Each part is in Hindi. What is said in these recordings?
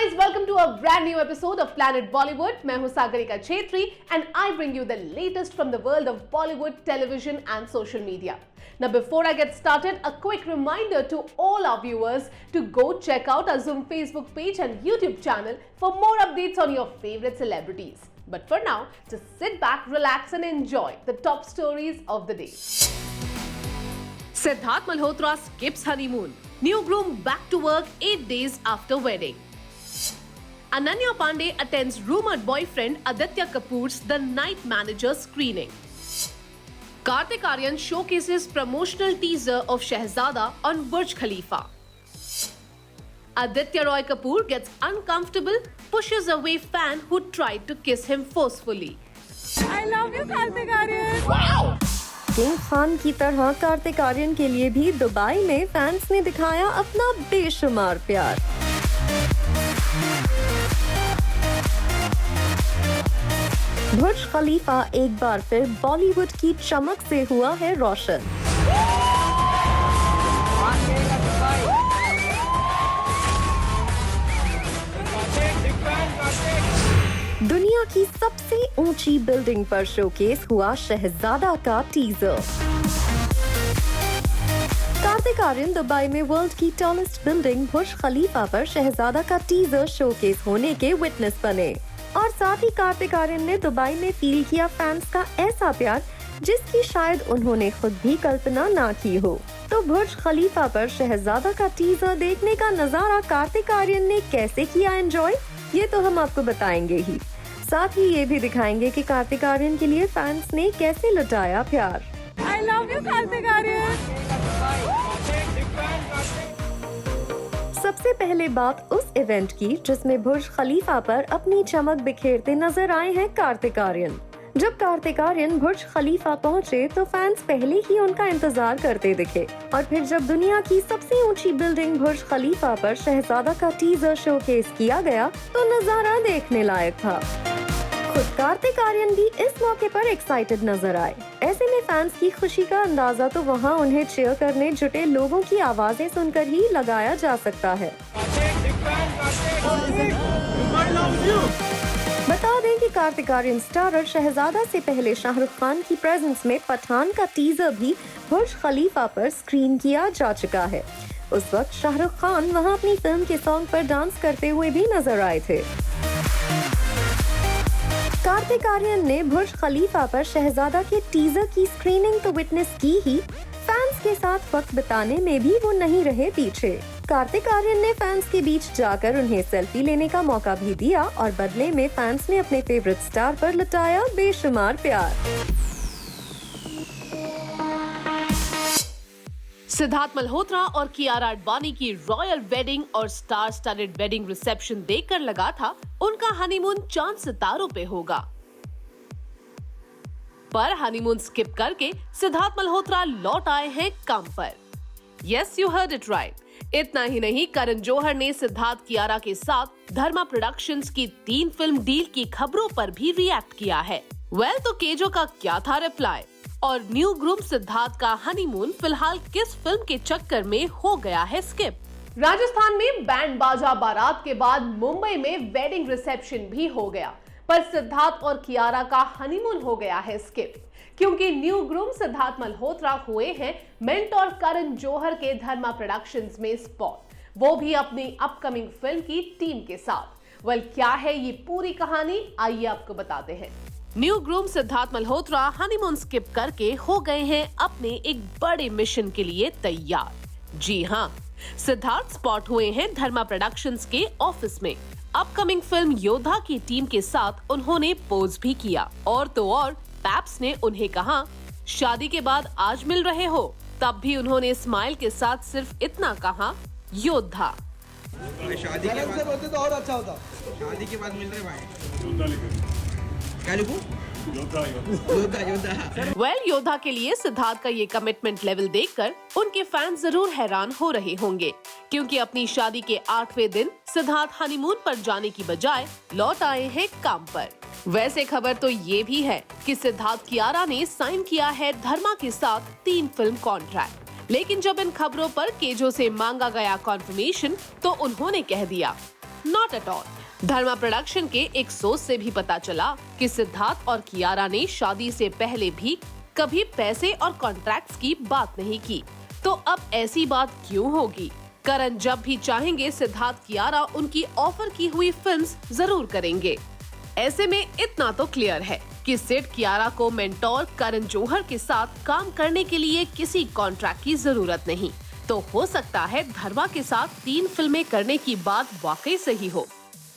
guys, welcome to a brand new episode of Planet Bollywood. मैं हूं Sagarika Chhetri and I bring you the latest from the world of Bollywood, television and social media. Now before I get started, a quick reminder to all our viewers to go check out our Zoom Facebook page and YouTube channel for more updates on your favorite celebrities. But for now, just sit back, relax and enjoy the top stories of the day. Siddharth Malhotra skips honeymoon. New groom back to work 8 days after wedding. Ananya Pandey attends rumored boyfriend Aditya Kapoor's The Night Manager screening. Kartik Aaryan showcases promotional teaser of Shehzada on Burj Khalifa. Aditya Roy Kapoor gets uncomfortable, pushes away fan who tried to kiss him forcefully. I love you, Kartik Aaryan. Wow! King Khan की तरह कार्तिक आर्यन के लिए भी दुबई में फैंस ने दिखाया अपना बेशुमार प्यार। बुर्ज खलीफा एक बार फिर बॉलीवुड की चमक से हुआ है रोशन। दुनिया की सबसे ऊंची बिल्डिंग पर शोकेस हुआ शहजादा का टीजर। कार्तिक आर्यन दुबई में वर्ल्ड की टॉलेस्ट बिल्डिंग बुर्ज खलीफा पर शहजादा का टीजर शोकेस होने के विटनेस बने और साथ ही कार्तिक आर्यन ने दुबई में फील किया फैंस का ऐसा प्यार जिसकी शायद उन्होंने खुद भी कल्पना ना की हो। तो बुर्ज खलीफा पर शहजादा का टीजर देखने का नजारा कार्तिक आर्यन ने कैसे किया एंजॉय, ये तो हम आपको बताएंगे ही। साथ ही ये भी दिखाएंगे कि कार्तिक आर्यन के लिए फैंस ने कैसे लुटाया प्यार। I love you, Kartik Aaryan. सबसे पहले बात उस इवेंट की जिसमें बुर्ज खलीफा पर अपनी चमक बिखेरते नजर आए हैं कार्तिक आर्यन। जब कार्तिक आर्यन बुर्ज खलीफा पहुंचे तो फैंस पहले ही उनका इंतजार करते दिखे और फिर जब दुनिया की सबसे ऊंची बिल्डिंग बुर्ज खलीफा पर शहजादा का टीजर शोकेस किया गया तो नजारा देखने लायक था। खुद कार्तिक आर्यन भी इस मौके पर एक्साइटेड नजर आए। ऐसे में फैंस की खुशी का अंदाजा तो वहां उन्हें चीयर करने जुटे लोगों की आवाजें सुनकर ही लगाया जा सकता है। बता दें कि कार्तिक आर्यन स्टारर शहजादा से पहले शाहरुख खान की प्रेजेंस में पठान का टीजर भी बुर्ज खलीफा पर स्क्रीन किया जा चुका है। उस वक्त शाहरुख खान वहां अपनी फिल्म के सॉन्ग पर डांस करते हुए भी नजर आए थे। कार्तिक आर्यन ने बुर्ज खलीफा पर शहजादा के टीजर की स्क्रीनिंग तो विटनेस की ही, फैंस के साथ वक्त बिताने में भी वो नहीं रहे पीछे। कार्तिक आर्यन ने फैंस के बीच जाकर उन्हें सेल्फी लेने का मौका भी दिया और बदले में फैंस ने अपने फेवरेट स्टार पर लुटाया बेशुमार प्यार। सिद्धार्थ मल्होत्रा और कियारा आडवाणी की रॉयल वेडिंग और स्टार स्टडेड वेडिंग रिसेप्शन देखकर लगा था उनका हनीमून चांद सितारों पे होगा, पर हनीमून स्किप करके सिद्धार्थ मल्होत्रा लौट आए हैं काम पर। Yes, you heard it right. इतना ही नहीं, करण जौहर ने सिद्धार्थ कियारा के साथ धर्मा प्रोडक्शंस की 3 फिल्म डील की खबरों पर भी रिएक्ट किया है। तो केजो का क्या था रिप्लाई, और न्यू ग्रूम सिद्धार्थ का हनीमून फिलहाल किस फिल्म के चक्कर में हो गया है स्किप। राजस्थान में बैंड बाजा बारात के बाद मुंबई में वेडिंग रिसेप्शन भी हो गया, पर सिद्धार्थ और कियारा का हनीमून हो गया है स्किप, क्योंकि न्यू ग्रूम सिद्धार्थ मल्होत्रा हुए हैं मिंट और करण जौहर के धर्मा प्रोडक्शंस में स्पॉट, वो भी अपनी अपकमिंग फिल्म की टीम के साथ। क्या है ये पूरी कहानी, आइए आपको बताते हैं। New groom Siddharth Malhotra honeymoon skip करके हो गए हैं अपने एक बड़े मिशन के लिए तैयार। जी हाँ, सिद्धार्थ स्पॉट हुए हैं धर्मा प्रोडक्शंस के ऑफिस में। अपकमिंग फिल्म योद्धा की टीम के साथ उन्होंने पोज भी किया, और तो और पैप्स ने उन्हें कहा शादी के बाद आज मिल रहे हो, तब भी उन्होंने स्माइल के साथ सिर्फ इतना कहा योद्धा। शादी के बाद बोलते तो और अच्छा होता। शादी के बाद मिल रहे भाई। योद्धा के लिए सिद्धार्थ का ये कमिटमेंट लेवल देखकर उनके फैंस जरूर हैरान हो रहे होंगे, क्योंकि अपनी शादी के 8वें दिन सिद्धार्थ हनीमून पर जाने की बजाय लौट आए हैं काम पर। वैसे खबर तो ये भी है कि सिद्धार्थ कियारा ने साइन किया है धर्मा के साथ 3 फिल्म कॉन्ट्रैक्ट, लेकिन जब इन खबरों पर केजो से मांगा गया कॉन्फर्मेशन तो उन्होंने कह दिया not at all. Dharma production के एक सोर्स से भी पता चला कि सिद्धार्थ और कियारा ने शादी से पहले भी कभी पैसे और कॉन्ट्रैक्ट्स की बात नहीं की, तो अब ऐसी बात क्यों होगी? करण जब भी चाहेंगे सिद्धार्थ कियारा उनकी ऑफर की हुई फिल्म्स जरूर करेंगे। ऐसे में इतना तो क्लियर है कि सिड कियारा को मेंटोर करण जौहर के साथ काम करने के लिए किसी कॉन्ट्रैक्ट की जरूरत नहीं, तो हो सकता है धर्मा के साथ 3 फिल्में करने की बात वाकई सही हो।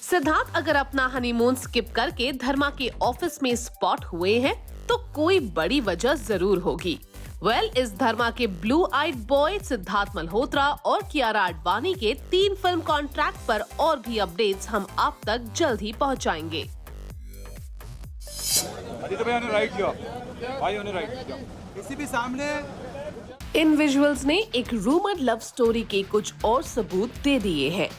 सिद्धार्थ अगर अपना हनीमून स्किप करके धर्मा के ऑफिस में स्पॉट हुए हैं तो कोई बड़ी वजह जरूर होगी। इस धर्मा के blue eyed boy Siddharth Malhotra और कियारा आडवाणी के 3 फिल्म कॉन्ट्रैक्ट पर और भी अपडेट्स हम आप तक जल्द ही पहुंचाएंगे। किसी भी सामने इन विजुअल्स ने एक रूमर्ड लव स्टोरी के कुछ और सबूत दे दिए हैं।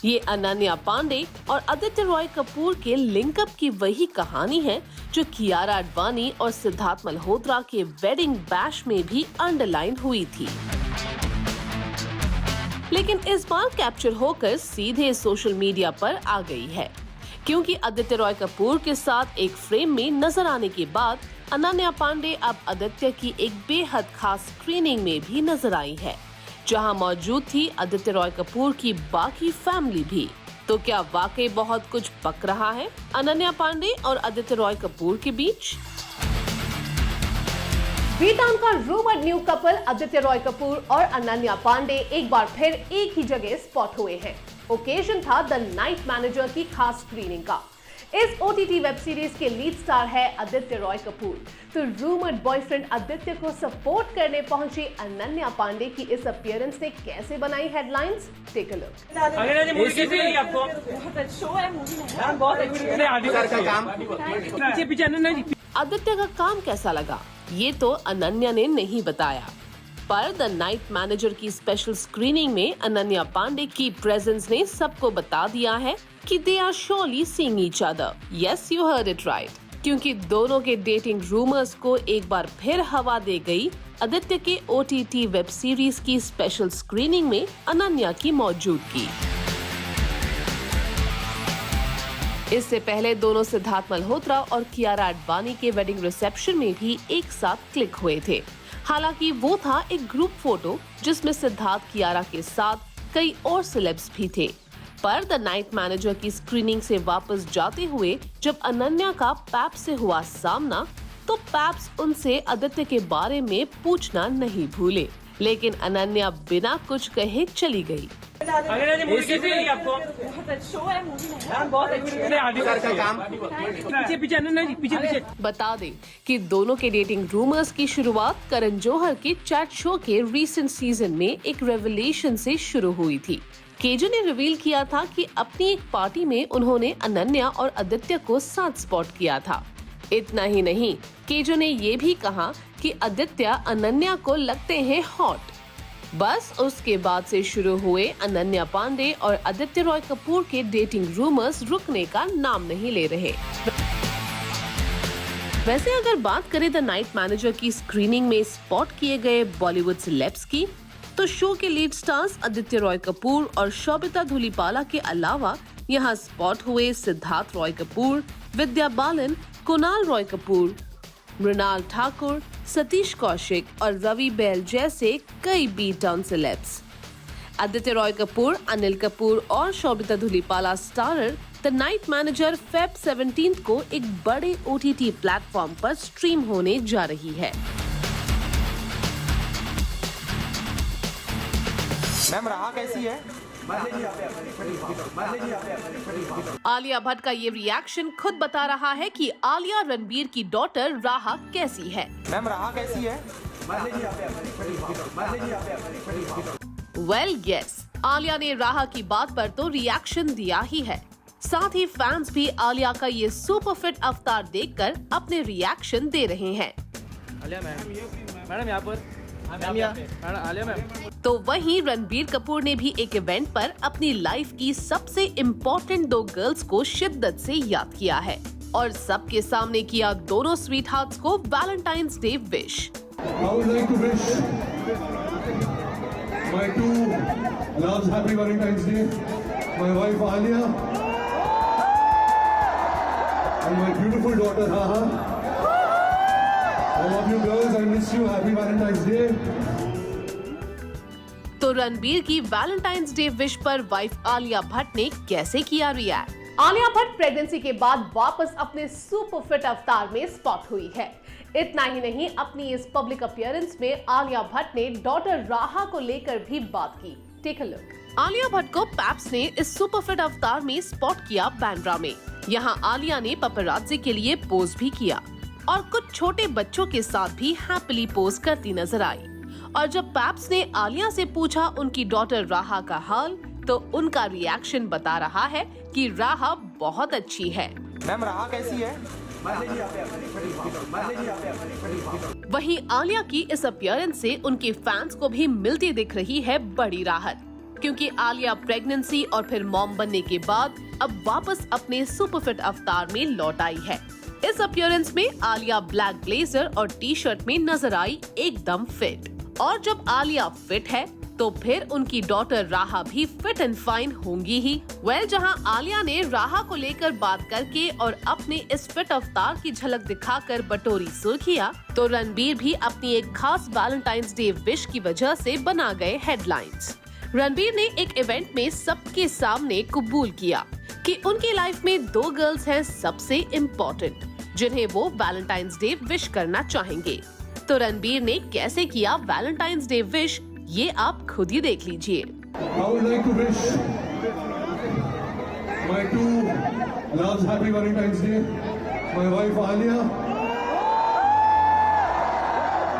ये अनन्या पांडे और आदित्य रॉय कपूर के लिंकअप की वही कहानी है जो कियारा आडवाणी और सिद्धार्थ मल्होत्रा के वेडिंग बैश में भी अंडरलाइन हुई थी, लेकिन इस बार कैप्चर होकर सीधे सोशल मीडिया पर आ गई है, क्योंकि आदित्य रॉय कपूर के साथ एक फ्रेम में नजर आने के बाद अनन्या पांडे अब आदित्य की एक बेहद खास स्क्रीनिंग में भी नजर आई है, जहां मौजूद थी आदित्य रॉय कपूर की बाकी फैमिली भी। तो क्या वाकई बहुत पक पक रहा है अनन्या पांडे और आदित्य रॉय कपूर के बीच? बीटाउन का rumoured new couple Aditya Roy Kapoor और अनन्या पांडे एक बार फिर एक ही जगह स्पॉट हुए हैं। ओकेजन था द नाइट मैनेजर की खास स्क्रीनिंग का। इस ओटीटी वेब सीरीज के लीड स्टार है आदित्य रॉय कपूर, तो रूमर्ड बॉयफ्रेंड आदित्य को सपोर्ट करने पहुंची अनन्या पांडे की इस अपीयरेंस ने कैसे बनाई headlines? Take a look. Aditya का काम कैसा लगा ये तो अनन्या ने नहीं बताया, पर द नाइट मैनेजर की स्पेशल स्क्रीनिंग में अनन्या पांडे की प्रेजेंस ने सबको बता दिया है कि they are surely seeing each other. Yes, you heard it right, क्योंकि दोनों के डेटिंग रूमर्स को एक बार फिर हवा दे गई आदित्य के ओटीटी वेब सीरीज की स्पेशल स्क्रीनिंग में अनन्या की मौजूदगी। इससे पहले दोनों सिद्धार्थ मल्होत्रा और कियारा आडवाणी के वेडिंग रिसेप्शन में भी एक साथ क्लिक हुए थे। हालांकि वो था एक ग्रुप फोटो जिसमें सिद्धार्थ कियारा के साथ कई और सेलेब्स भी थे, पर द नाइट मैनेजर की स्क्रीनिंग से वापस जाते हुए जब अनन्या का पैप से हुआ सामना तो पैप्स उनसे आदित्य के बारे में पूछना नहीं भूले, लेकिन अनन्या बिना कुछ कहे चली गई। बता दें कि दोनों के डेटिंग रूमर्स की शुरुआत करण जौहर के चैट शो के रीसेंट सीजन में एक रेवलेशन से शुरू हुई थी। केजो ने रिवील किया था कि अपनी एक पार्टी में उन्होंने अनन्या और आदित्य को साथ स्पॉट किया था। इतना ही नहीं, केजो ने ये भी कहा कि आदित्य अनन्या को लगते हैं हॉट। बस उसके बाद से शुरू हुए अनन्या पांडे और आदित्य रॉय कपूर के डेटिंग रूमर्स रुकने का नाम नहीं ले रहे। वैसे अगर बात करें द नाइट मैनेजर की स्क्रीनिंग में स्पॉट किए गए बॉलीवुड सेलेब्स की, तो शो के लीड स्टार्स आदित्य रॉय कपूर और शोभिता धूलिपाला के अलावा यहाँ स्पॉट हुए सिद्धार्थ रॉय कपूर, विद्या बालन, कुणाल रॉय कपूर, मृणाल ठाकुर, सतीश कौशिक और रवि बैल जैसे कई बीटाउन सेलेब्स। आदित्य रॉय कपूर, अनिल कपूर और Sobhita Dhulipala starrer the night manager Feb 17 को एक बड़े ओटीटी प्लेटफॉर्म पर स्ट्रीम होने जा रही है। मैम राह कैसी है? आलिया भट्ट का ये रिएक्शन खुद बता रहा है कि आलिया रणबीर की डॉटर राहा कैसी है। मैम राह कैसी है? यस, आलिया ने राहा की बात पर तो रिएक्शन दिया ही है। साथ ही फैंस भी आलिया का ये सुपर फिट अवतार देखकर अपने रिएक्शन दे रहे हैं। आलिया मैडम यहाँ पर आलिया मैम। तो वहीं रणबीर कपूर ने भी एक इवेंट पर अपनी लाइफ की सबसे इम्पोर्टेंट 2 गर्ल्स को शिद्दत से याद किया है और सबके सामने किया दोनों स्वीट हार्ट्स को Valentine's day wish. I would like to wish my 2 loves happy Valentine's Day. my wife Alia, and my beautiful daughter Raha. I love you girls, I miss you, happy Valentine's Day. तो रणबीर की वैलेंटाइंस डे विश पर वाइफ आलिया भट्ट ने कैसे किया रिएक्ट? आलिया भट्ट प्रेगनेंसी के बाद वापस अपने सुपर फिट अवतार में स्पॉट हुई है। इतना ही नहीं, अपनी इस पब्लिक अपीयरेंस में आलिया भट्ट ने डॉटर राहा को लेकर भी बात की। Take a look. Alia Bhatt को पैप्स ने इस सुपर फिट अवतार में स्पॉट किया बांद्रा में। यहाँ आलिया ने पपरात्ज़ी के लिए पोज भी किया और कुछ छोटे बच्चों के साथ भी हैप्पीली पोज करती नजर आई। और जब पैप्स ने आलिया से पूछा उनकी डॉटर राहा का हाल, तो उनका रिएक्शन बता रहा है कि राहा बहुत अच्छी है। मैम राहा कैसी है? वहीं आलिया की इस अपीयरेंस से उनके फैंस को भी मिलती दिख रही है बड़ी राहत, क्योंकि आलिया प्रेगनेंसी और फिर मॉम बनने के बाद अब वापस अपने सुपर फिट अवतार में लौट आई है। इस अपीयरेंस में आलिया ब्लैक ब्लेजर और टी शर्ट में नजर आई एकदम फिट। और जब आलिया फिट है तो फिर उनकी डॉटर राहा भी फिट एंड फाइन होंगी ही। जहां आलिया ने राहा को लेकर बात करके और अपने इस फिट अवतार की झलक दिखाकर बटोरी सुर्खियां, तो रणबीर भी अपनी एक खास वैलेंटाइंस डे विश की वजह से बना गए हेडलाइंस। रणबीर ने एक इवेंट में सबके सामने कबूल किया कि उनकी लाइफ में 2 गर्ल्स हैं सबसे इम्पोर्टेंट, जिन्हें वो वैलेंटाइंस डे विश करना चाहेंगे। तो रणबीर ने कैसे किया वैलेंटाइंस डे विश, ये आप खुद ही देख लीजिए। I would like to wish my 2 loves happy Valentine's Day, my wife Alia,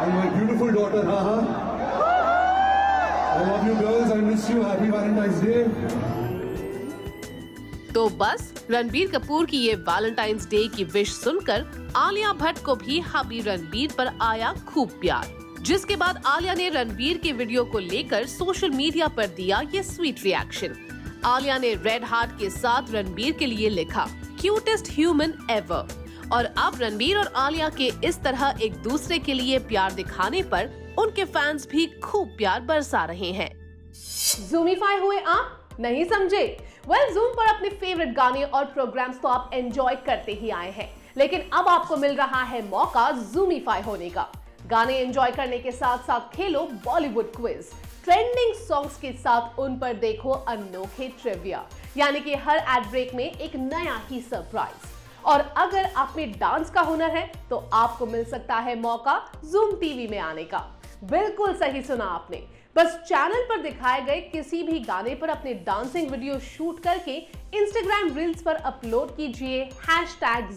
and my beautiful daughter Raha. I love you girls, I miss you, happy Valentine's Day. तो बस रणबीर कपूर की ये वैलेंटाइंस डे की विश सुनकर आलिया भट्ट को भी हबी रणबीर पर आया खूब प्यार, जिसके बाद आलिया ने रणबीर के वीडियो को लेकर सोशल मीडिया पर दिया ये स्वीट रिएक्शन। आलिया ने रेड हार्ट के साथ रणबीर के लिए लिखा, क्यूटेस्ट ह्यूमन एवर। और अब रणबीर और आलिया के इस तरह एक दूसरे के लिए प्यार दिखाने पर उनके फैंस भी खूब प्यार बरसा रहे हैं। ज़ूमीफाई हुए आप? नहीं समझे? ज़ूम पर अपने फेवरेट गाने और प्रोग्राम्स तो आप एंजॉय करते ही आए हैं, लेकिन अब आपको मिल रहा है मौका ज़ूमीफाई होने का। गाने एंजॉय करने के साथ साथ खेलो बॉलीवुड क्विज, ट्रेंडिंग सॉन्ग्स के साथ उन पर देखो अनोखे ट्रिविया, यानी कि हर एड ब्रेक में एक नया ही सरप्राइज। और अगर आप में डांस का हुनर है तो आपको मिल सकता है मौका ज़ूम टीवी में आने का। बिल्कुल सही सुना आपने, बस चैनल पर दिखाए गए किसी भी गाने पर अपने डांसिंग वीडियो शूट करके इंस्टाग्राम रील्स पर अपलोड कीजिए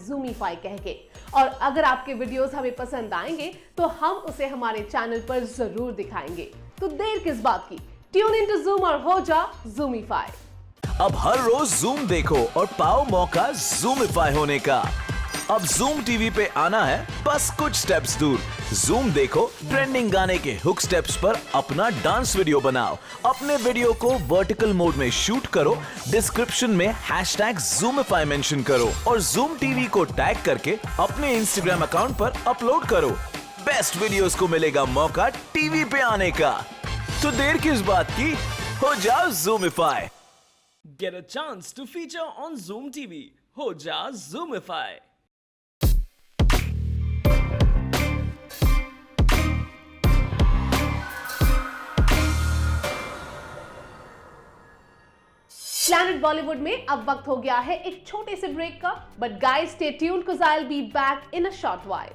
#Zoomify कह के। और अगर आपके वीडियोस हमें पसंद आएंगे तो हम उसे हमारे चैनल पर जरूर दिखाएंगे। तो देर किस बात की, ट्यून इन टू ज़ूम और हो जा ज़ूमीफाई। अब हर रोज ज़ूम देखो और पाओ मौका ज़ूमीफाई होने का। अब ज़ूम टीवी पे आना है बस कुछ स्टेप्स दूर। ज़ूम देखो, ट्रेंडिंग गाने के हुक स्टेप्स पर अपना डांस वीडियो बनाओ, अपने वीडियो को वर्टिकल मोड में शूट करो, डिस्क्रिप्शन में #Zoomify मेंशन करो और ज़ूम टीवी को टैग करके अपने इंस्टाग्राम अकाउंट पर अपलोड करो। बेस्ट वीडियोस को मिलेगा मौका टीवी पे आने का। तो देर किस बात की, हो जाओ ज़ूमीफाई। Get a chance to feature on Zoom TV. हो जा Zoomify. प्लैनेट बॉलीवुड में अब वक्त हो गया है एक छोटे से ब्रेक का, but guys stay tuned cause I'll be back in a short while.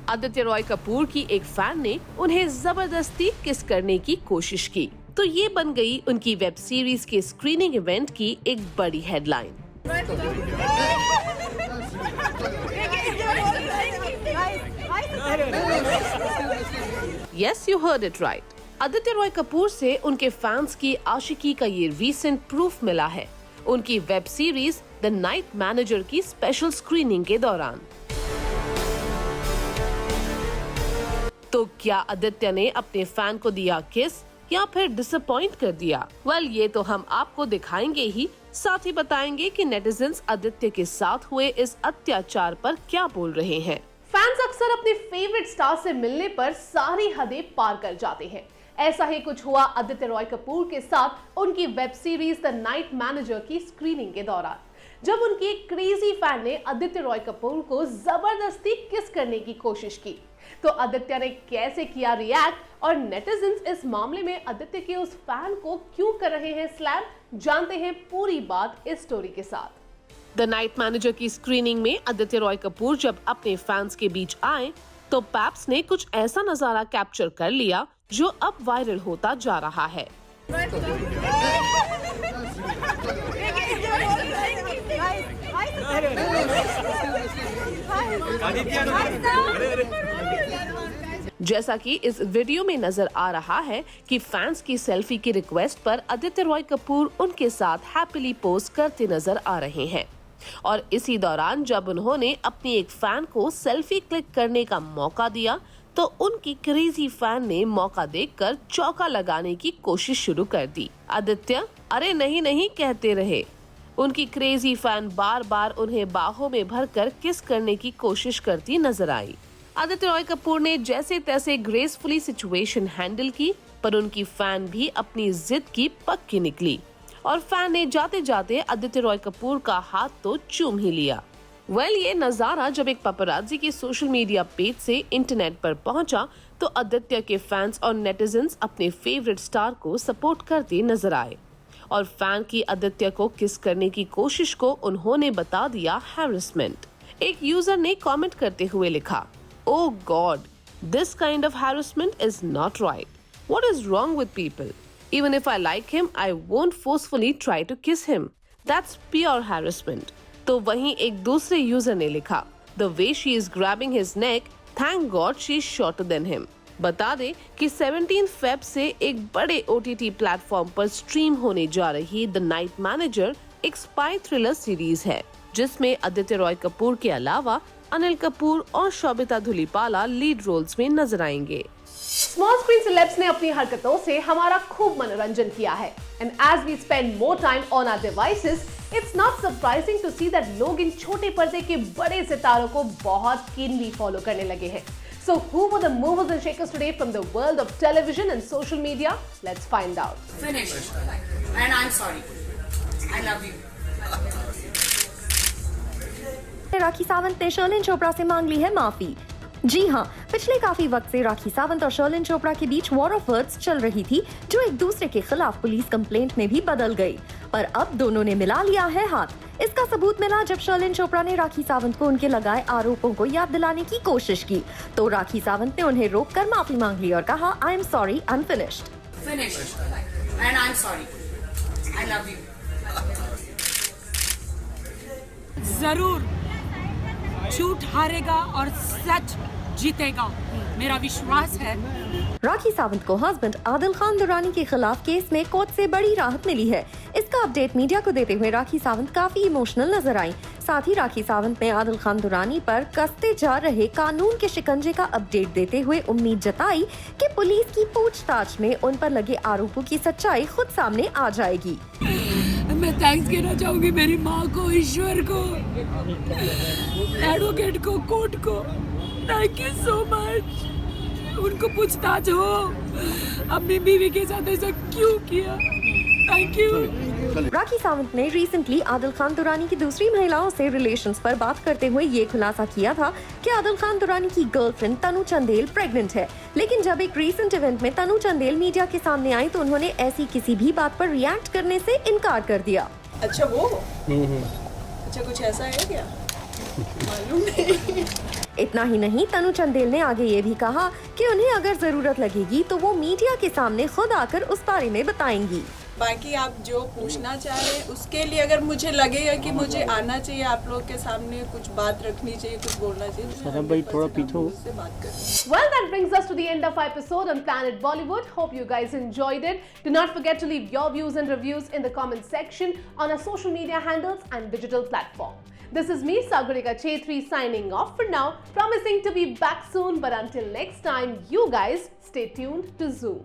Aditya Roy Kapoor की एक फैन ने उन्हें जबरदस्ती किस करने की कोशिश की, तो ये बन गई उनकी वेब सीरीज के स्क्रीनिंग इवेंट की एक बड़ी headline. Yes, you heard it right. Aditya Roy Kapoor से उनके फैंस की आशिकी का ये रीसेंट प्रूफ मिला है उनकी web series the night manager की स्पेशल स्क्रीनिंग के दौरान। तो क्या आदित्य ने अपने फैन को दिया किस या फिर डिसअपॉइंट कर दिया? ये तो हम आपको दिखाएंगे ही, साथ ही बताएंगे कि नेटिजन्स आदित्य के साथ हुए इस अत्याचार पर क्या बोल रहे हैं। फैंस अक्सर अपने फेवरेट स्टार से मिलने पर सारी हदें पार कर जाते हैं। ऐसा ही कुछ हुआ आदित्य रॉय कपूर के साथ उनकी web series the night manager की स्क्रीनिंग के दौरान, जब उनकी एक क्रेजी फैन ने आदित्य रॉय कपूर को जबरदस्ती किस करने की कोशिश की, तो आदित्य ने कैसे किया रिएक्ट और नेटिजन्स इस मामले में आदित्य के उस फैन को क्यों कर रहे हैं स्लैम, जानते हैं पूरी बात इस स्टोरी के साथ। द नाइट मैनेजर की स्क्रीनिंग में आदित्य रॉय कपूर जब अपने फैंस के बीच आए तो पैप्स ने कुछ ऐसा नजारा कैप्चर कर लिया जो अब वायरल होता जा रहा है। जैसा कि इस वीडियो में नजर आ रहा है कि फैंस की सेल्फी की रिक्वेस्ट पर आदित्य रॉय कपूर उनके साथ हैप्पीली पोज करते नजर आ रहे हैं और इसी दौरान जब उन्होंने अपनी एक फैन को सेल्फी क्लिक करने का मौका दिया तो उनकी क्रेजी फैन ने मौका देखकर चौका लगाने की कोशिश शुरू कर दी। आदित्य अरे नहीं नहीं कहते रहे। उनकी क्रेजी फैन बार बार उन्हें बाहों में भरकर किस करने की कोशिश करती नजर आई। आदित्य रॉय कपूर ने जैसे तैसे ग्रेसफुली सिचुएशन हैंडल की, पर उनकी फैन भी अपनी जिद की पक्की निकली और फैन ने जाते जाते आदित्य रॉय कपूर का हाथ तो चूम ही लिया। ये नजारा जब एक पपराजी के सोशल मीडिया पेज से इंटरनेट पर पहुंचा तो आदित्य के फैंस और नेटिजन्स अपने फेवरेट स्टार को सपोर्ट करते नजर आए और फैन की आदित्य को किस करने की कोशिश को उन्होंने बता दिया हैरेसमेंट। एक यूजर ने कमेंट करते हुए लिखा, "Oh God, this kind of harassment is not right. What is wrong with people? Even if I like him, I won't forcefully try to kiss him. That's pure harassment." तो वहीं एक दूसरे यूजर ने लिखा, "The way she is grabbing his neck, thank God she is shorter than him." बता दें कि 17 फेब से एक बड़े OTT प्लेटफॉर्म पर स्ट्रीम होने जा रही द नाइट मैनेजर एक स्पाई थ्रिलर सीरीज है जिसमें आदित्य रॉय कपूर के अलावा अनिल कपूर और शोभिता धुलीपाला लीड रोल्स में नजर आएंगे। स्मॉल स्क्रीन सेलेब्स ने अपनी हरकतों से हमारा खूब मनोरंजन किया है and as we spend more time on our devices, it's not surprising to see that लोग इन छोटे पर्दे के बड़े सितारों को बहुत कीनली फॉलो करने लगे हैं। So who were the movers and shakers today from the world of television and social media? Let's find out. Finished. And I'm sorry. I love you. Rakhi Sawant ने शर्लिन चोपड़ा से मांग ली है माफी। जी हाँ, पिछले काफी वक्त से राखी सावंत और शर्लिन चोपड़ा के बीच वॉर ऑफ वर्ड्स चल रही थी जो एक दूसरे के खिलाफ पुलिस कंप्लेंट में भी बदल गई, पर अब दोनों ने मिला लिया है हाथ। इसका सबूत मिला जब शर्लिन चोपड़ा ने राखी सावंत को उनके लगाए आरोपों को याद दिलाने की कोशिश की, तो राखी सावंत ने उन्हें रोककर माफी मांग ली और कहा, "I am sorry, unfinished." Finished. And I'm sorry. I love you. जरूर झूठ हारेगा और सच जीतेगा, मेरा विश्वास है। राखी सावंत को हस्बैंड आदिल खान दुरानी के खिलाफ केस में कोर्ट से बड़ी राहत मिली है। इसका अपडेट मीडिया को देते हुए राखी सावंत काफी इमोशनल नजर आई। साथ ही राखी सावंत ने आदिल खान दुरानी पर कसते जा रहे कानून के शिकंजे का अपडेट देते हुए उम्मीद जताई कि पुलिस की पूछताछ में उन पर लगे आरोपों की सच्चाई खुद सामने आ जाएगी। मैं थैंक्स कहना चाहूंगी मेरी माँ को, ईश्वर को, एडवोकेट को, कोर्ट को। Thank you so much. उनको पूछताछ हो अपनी बीवी के साथ ऐसा क्यों किया। Thank you. राखी सावंत ने रिसेंटली आदिल खान दुरानी की दूसरी महिलाओं से रिलेशंस पर बात करते हुए ये खुलासा किया था कि आदिल खान दुरानी की गर्लफ्रेंड तनु चंदेल प्रेग्नेंट है, लेकिन जब एक रीसेंट इवेंट में तनु चंदेल मीडिया के सामने आई तो उन्होंने ऐसी किसी भी बात पर रिएक्ट करने से इनकार कर दिया। अच्छा वो अच्छा कुछ ऐसा है क्या? मालूम नहीं। इतना ही नहीं, तनु चंदेल ने आगे ये भी कहा कि उन्हें अगर जरूरत लगेगी तो वो मीडिया के सामने खुद आकर उस बारे में बताएंगी। बाकी आप जो पूछना चाह रहे हैं उसके लिए अगर मुझे लगेगा कि मुझे आना चाहिए, आप लोग के सामने कुछ बात रखनी चाहिए, कुछ बोलना चाहिए, भाई थोड़ा पीछे उससे बात करें। Well, that brings us to the end of our episode on Planet Bollywood. Hope you guys enjoyed it. Do not forget to leave your views and reviews in the comment section on our social media handles and digital platform. This is me, Sagarika Chetri, signing off for now, promising to be back soon. But until next time, you guys stay tuned to Zoom.